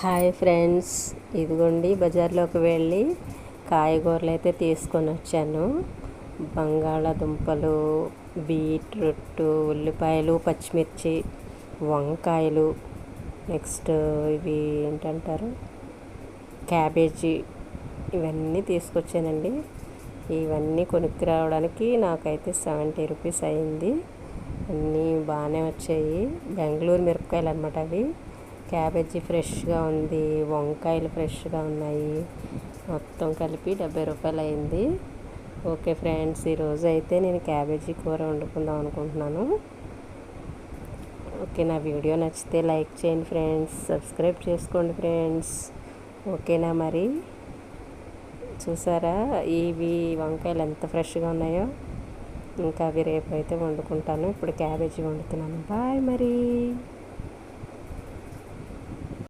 Hi friends, ఇదిగోండి బజార్లోకి వెళ్ళి కాయగూరలు అయితే తీసుకొని వచ్చాను. బంగాళాదుంపలు, బీట్రూట్, ఉల్లిపాయలు, పచ్చిమిర్చి, వంకాయలు, నెక్స్ట్ ఇవి ఏంటంటారు క్యాబేజీ, ఇవన్నీ తీసుకొచ్చానండి. ఇవన్నీ కొనుక్కు రావడానికి నాకైతే 70 రూపీస్ అయింది. అన్నీ బాగానే వచ్చాయి. బెంగళూరు మిరపకాయలు అనమాట అవి. క్యాబేజీ ఫ్రెష్గా ఉంది, వంకాయలు ఫ్రెష్గా ఉన్నాయి. మొత్తం కలిపి 70 రూపాయలు అయింది. ఓకే ఫ్రెండ్స్, ఈరోజు అయితే నేను క్యాబేజీ కూర వండుకుందాం అనుకుంటున్నాను. ఓకే, నా వీడియో నచ్చితే లైక్ చేయండి ఫ్రెండ్స్, సబ్స్క్రైబ్ చేసుకోండి ఫ్రెండ్స్. ఓకేనా? మరి చూసారా ఇవి వంకాయలు ఎంత ఫ్రెష్గా ఉన్నాయో. ఇంకా అవి రేపు అయితే వండుకుంటాను. ఇప్పుడు క్యాబేజీ వండుతున్నాను. బాయ్ మరి.